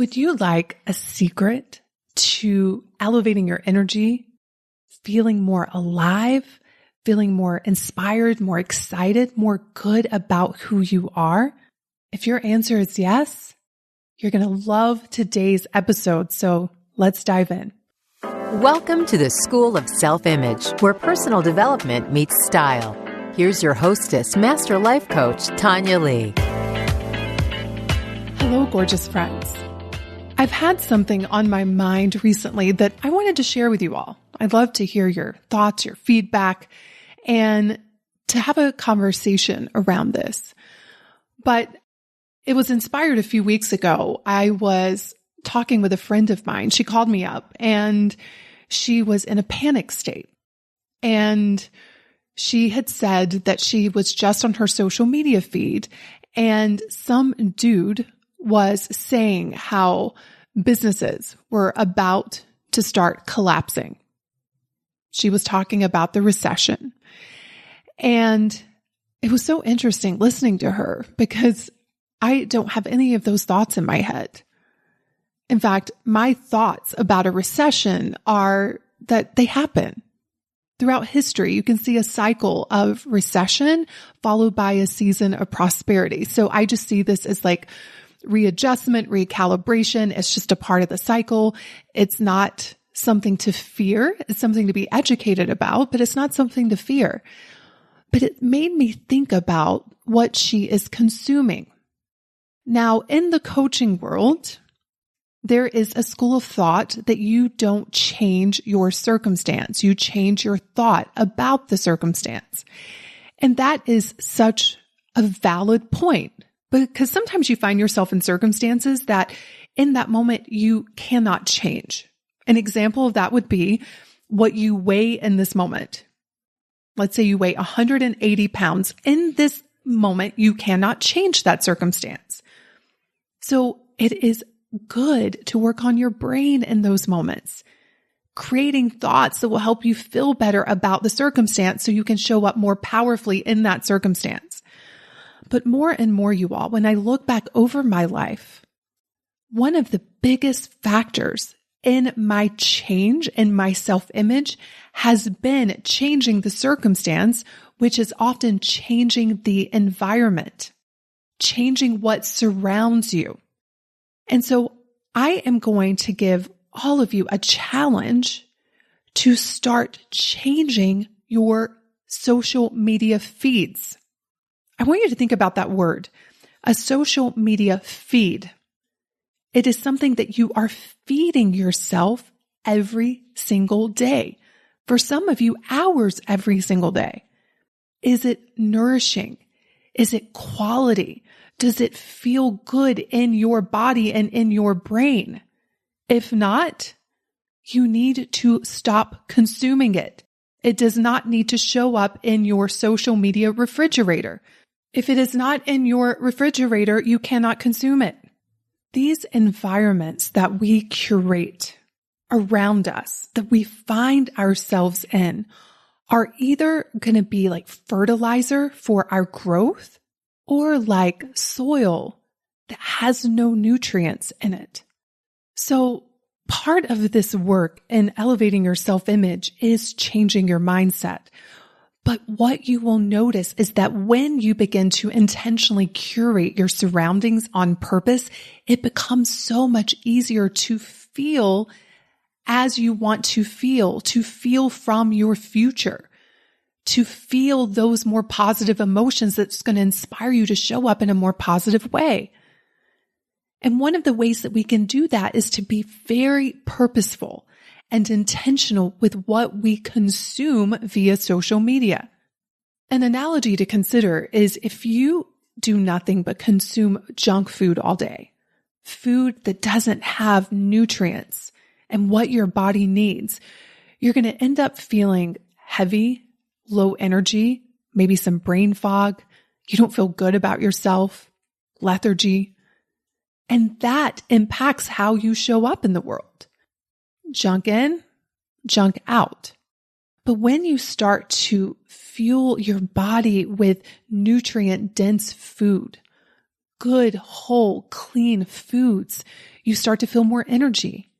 Would you like a secret to elevating your energy, feeling more alive, feeling more inspired, more excited, more good about who you are? If your answer is yes, you're going to love today's episode. So let's dive in. Welcome to the School of Self-Image, where personal development meets style. Here's your hostess, Master Life Coach, Tanya Lee. Hello, gorgeous friends. I've had something on my mind recently that I wanted to share with you all. I'd love to hear your thoughts, your feedback, and to have a conversation around this. But it was inspired a few weeks ago. I was talking with a friend of mine. She called me up and she was in a panic state. And she had said that she was just on her social media feed and some dude was saying how businesses were about to start collapsing. She was talking about the recession. And it was so interesting listening to her because I don't have any of those thoughts in my head. In fact, my thoughts about a recession are that they happen. Throughout history, you can see a cycle of recession followed by a season of prosperity. So I just see this as like readjustment, recalibration. It's just a part of the cycle. It's not something to fear. It's something to be educated about, but it's not something to fear. But it made me think about what she is consuming. Now, in the coaching world, there is a school of thought that you don't change your circumstance. You change your thought about the circumstance. And that is such a valid point. Because sometimes you find yourself in circumstances that in that moment you cannot change. An example of that would be what you weigh in this moment. Let's say you weigh 180 pounds. In this moment, you cannot change that circumstance. So it is good to work on your brain in those moments, creating thoughts that will help you feel better about the circumstance so you can show up more powerfully in that circumstance. But more and more, you all, when I look back over my life, one of the biggest factors in my change in my self-image has been changing the circumstance, which is often changing the environment, changing what surrounds you. And so I am going to give all of you a challenge to start changing your social media feeds. I want you to think about that word, a social media feed. It is something that you are feeding yourself every single day. For some of you, hours every single day. Is it nourishing? Is it quality? Does it feel good in your body and in your brain? If not, you need to stop consuming it. It does not need to show up in your social media refrigerator. If it is not in your refrigerator, you cannot consume it. These environments that we curate around us, that we find ourselves in, are either going to be like fertilizer for our growth or like soil that has no nutrients in it. So part of this work in elevating your self-image is changing your mindset. But what you will notice is that when you begin to intentionally curate your surroundings on purpose, it becomes so much easier to feel as you want to feel from your future, to feel those more positive emotions that's going to inspire you to show up in a more positive way. And one of the ways that we can do that is to be very purposeful and intentional with what we consume via social media. An analogy to consider is if you do nothing but consume junk food all day, food that doesn't have nutrients and what your body needs, you're going to end up feeling heavy, low energy, maybe some brain fog. You don't feel good about yourself, lethargy. And that impacts how you show up in the world. Junk in, junk out. But when you start to fuel your body with nutrient-dense food, good, whole, clean foods, You start to feel more energy.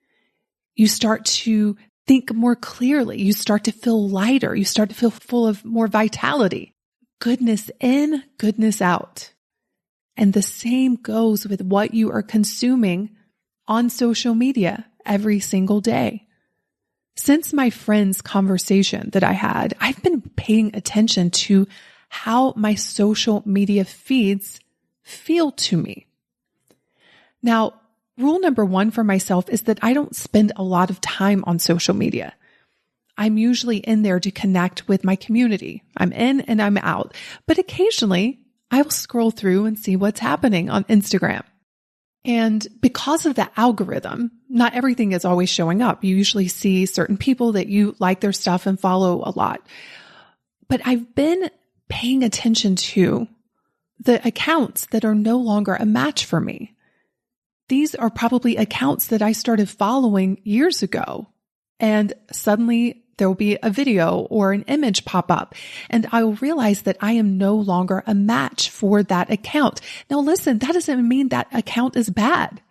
You start to think more clearly. You start to feel lighter. You start to feel full of more vitality. Goodness in, goodness out. And the same goes with what you are consuming on social media every single day. Since my friend's conversation that I had, I've been paying attention to how my social media feeds feel to me. Now, rule number one for myself is that I don't spend a lot of time on social media. I'm usually in there to connect with my community. I'm in and I'm out, but occasionally I will scroll through and see what's happening on Instagram. And because of the algorithm, not everything is always showing up. You usually see certain people that you like their stuff and follow a lot. But I've been paying attention to the accounts that are no longer a match for me. These are probably accounts that I started following years ago, and suddenly there will be a video or an image pop up, and I will realize that I am no longer a match for that account. Now listen, that doesn't mean that account is bad.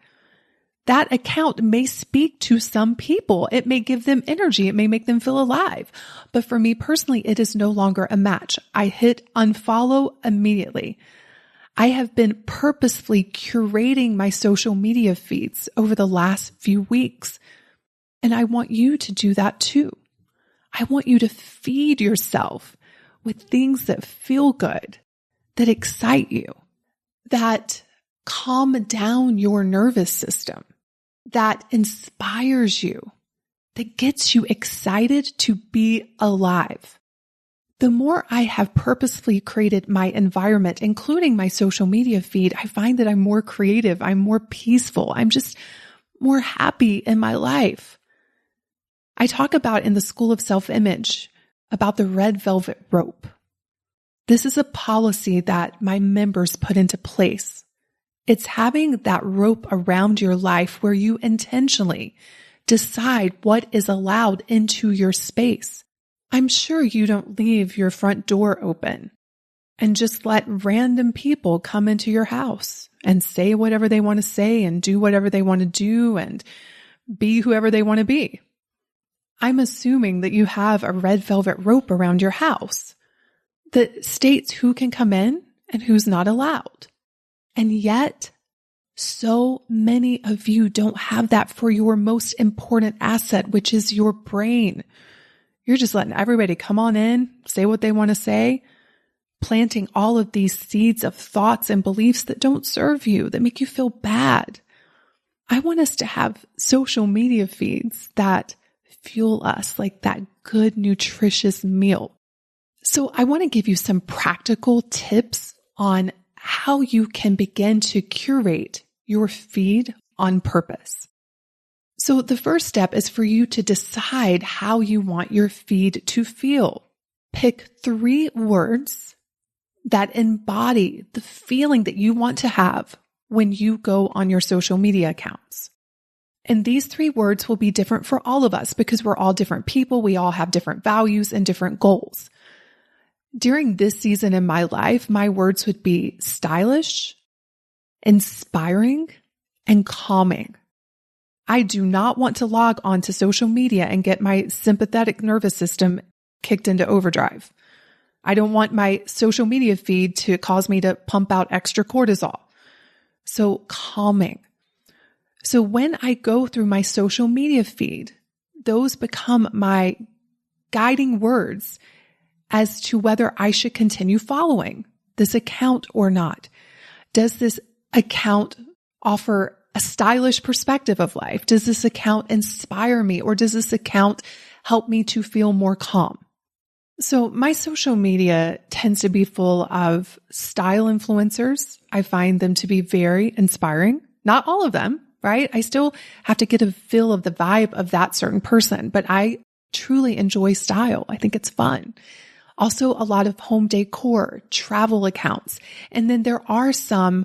That account may speak to some people. It may give them energy. It may make them feel alive. But for me personally, it is no longer a match. I hit unfollow immediately. I have been purposefully curating my social media feeds over the last few weeks. And I want you to do that too. I want you to feed yourself with things that feel good, that excite you, that calm down your nervous system, that inspires you, that gets you excited to be alive. The more I have purposefully created my environment, including my social media feed, I find that I'm more creative, I'm more peaceful, I'm just more happy in my life. I talk about in the School of Self-Image about the red velvet rope. This is a policy that my members put into place. It's having that rope around your life where you intentionally decide what is allowed into your space. I'm sure you don't leave your front door open and just let random people come into your house and say whatever they want to say and do whatever they want to do and be whoever they want to be. I'm assuming that you have a red velvet rope around your house that states who can come in and who's not allowed. And yet, so many of you don't have that for your most important asset, which is your brain. You're just letting everybody come on in, say what they want to say, planting all of these seeds of thoughts and beliefs that don't serve you, that make you feel bad. I want us to have social media feeds that fuel us like that good, nutritious meal. So I want to give you some practical tips on how you can begin to curate your feed on purpose. So the first step is for you to decide how you want your feed to feel. Pick 3 words that embody the feeling that you want to have when you go on your social media accounts. And these 3 words will be different for all of us because we're all different people. We all have different values and different goals. During this season in my life, my words would be stylish, inspiring, and calming. I do not want to log onto social media and get my sympathetic nervous system kicked into overdrive. I don't want my social media feed to cause me to pump out extra cortisol. So calming. So when I go through my social media feed, those become my guiding words as to whether I should continue following this account or not. Does this account offer a stylish perspective of life? Does this account inspire me, or does this account help me to feel more calm? So my social media tends to be full of style influencers. I find them to be very inspiring. Not all of them, right? I still have to get a feel of the vibe of that certain person, but I truly enjoy style. I think it's fun. Also, a lot of home decor, travel accounts. And then there are some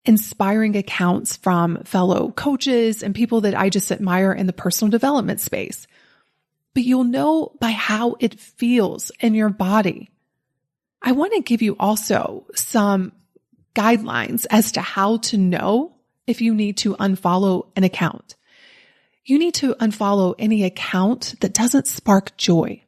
inspiring accounts from fellow coaches and people that I just admire in the personal development space. But you'll know by how it feels in your body. I want to give you also some guidelines as to how to know if you need to unfollow an account. You need to unfollow any account that doesn't spark joy.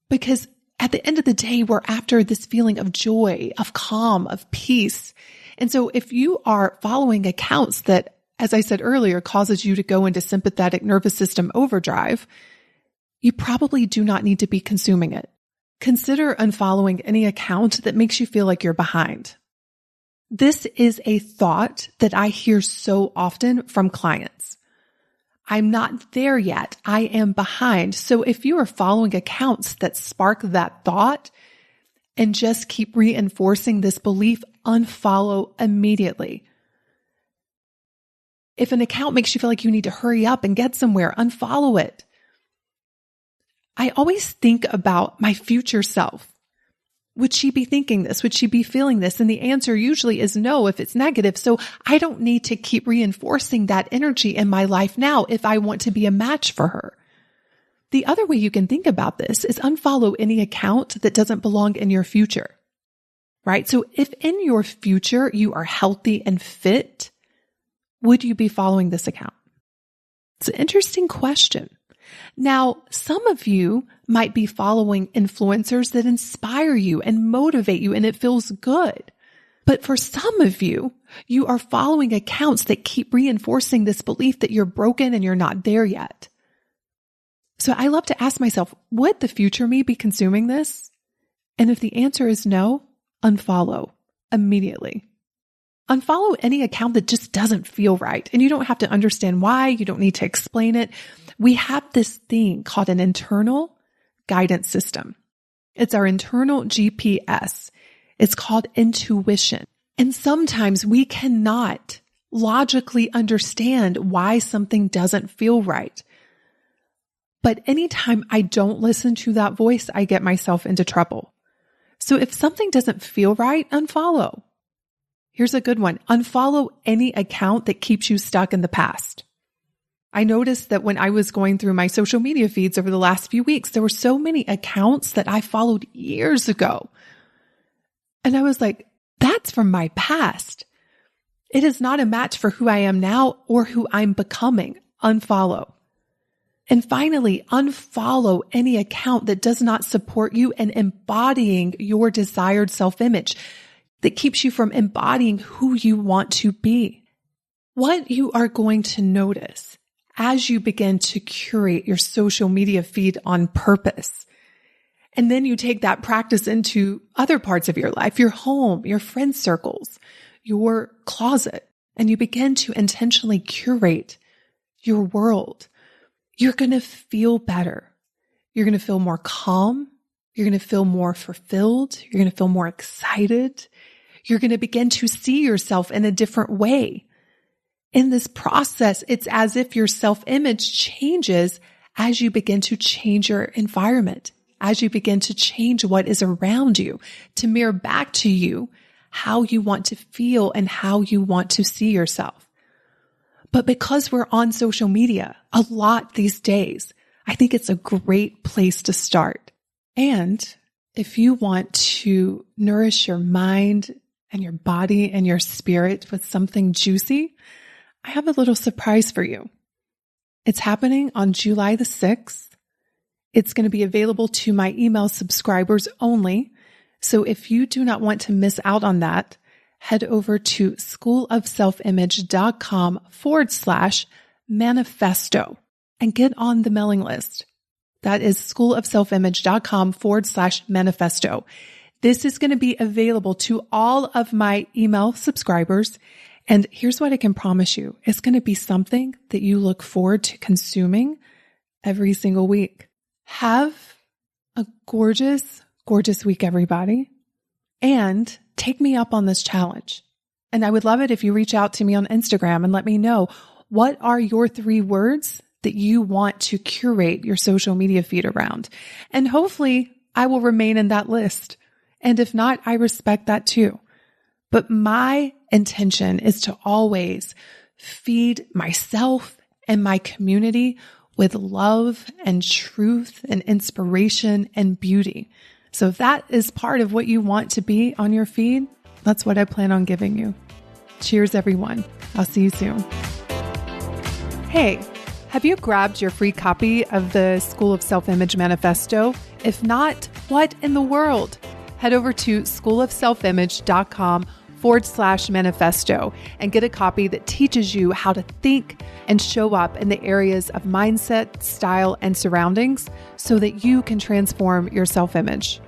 Because at the end of the day, we're after this feeling of joy, of calm, of peace. And so if you are following accounts that, as I said earlier, causes you to go into sympathetic nervous system overdrive, you probably do not need to be consuming it. Consider unfollowing any account that makes you feel like you're behind. This is a thought that I hear so often from clients. I'm not there yet. I am behind. So if you are following accounts that spark that thought and just keep reinforcing this belief, unfollow immediately. If an account makes you feel like you need to hurry up and get somewhere, unfollow it. I always think about my future self. Would she be thinking this? Would she be feeling this? And the answer usually is no if it's negative. So I don't need to keep reinforcing that energy in my life now if I want to be a match for her. The other way you can think about this is unfollow any account that doesn't belong in your future, right? So if in your future you are healthy and fit, would you be following this account? It's an interesting question. Now, some of you might be following influencers that inspire you and motivate you, and it feels good. But for some of you, you are following accounts that keep reinforcing this belief that you're broken and you're not there yet. So I love to ask myself, would the future me be consuming this? And if the answer is no, unfollow immediately. Unfollow any account that just doesn't feel right. And you don't have to understand why. You don't need to explain it. We have this thing called an internal guidance system. It's our internal GPS. It's called intuition. And sometimes we cannot logically understand why something doesn't feel right. But anytime I don't listen to that voice, I get myself into trouble. So if something doesn't feel right, unfollow. Here's a good one. Unfollow any account that keeps you stuck in the past. I noticed that when I was going through my social media feeds over the last few weeks, there were so many accounts that I followed years ago. And I was like, that's from my past. It is not a match for who I am now or who I'm becoming. Unfollow. And finally, unfollow any account that does not support you in embodying your desired self-image, that keeps you from embodying who you want to be. What you are going to notice as you begin to curate your social media feed on purpose, and then you take that practice into other parts of your life, your home, your friend circles, your closet, and you begin to intentionally curate your world, you're going to feel better. You're going to feel more calm. You're going to feel more fulfilled. You're going to feel more excited. You're going to begin to see yourself in a different way. In this process, it's as if your self-image changes as you begin to change your environment, as you begin to change what is around you, to mirror back to you how you want to feel and how you want to see yourself. But because we're on social media a lot these days, I think it's a great place to start. And if you want to nourish your mind and your body and your spirit with something juicy, I have a little surprise for you. It's happening on July the 6th. It's going to be available to my email subscribers only. So if you do not want to miss out on that, head over to schoolofselfimage.com/manifesto and get on the mailing list. That is schoolofselfimage.com/manifesto. This is going to be available to all of my email subscribers. And here's what I can promise you. It's going to be something that you look forward to consuming every single week. Have a gorgeous, gorgeous week, everybody. And take me up on this challenge. And I would love it if you reach out to me on Instagram and let me know, what are your 3 words that you want to curate your social media feed around? And hopefully I will remain in that list. And if not, I respect that too. But my intention is to always feed myself and my community with love and truth and inspiration and beauty. So if that is part of what you want to be on your feed, that's what I plan on giving you. Cheers, everyone. I'll see you soon. Hey, have you grabbed your free copy of the School of Self-Image Manifesto? If not, what in the world? Head over to schoolofselfimage.com/manifesto and get a copy that teaches you how to think and show up in the areas of mindset, style, and surroundings so that you can transform your self-image.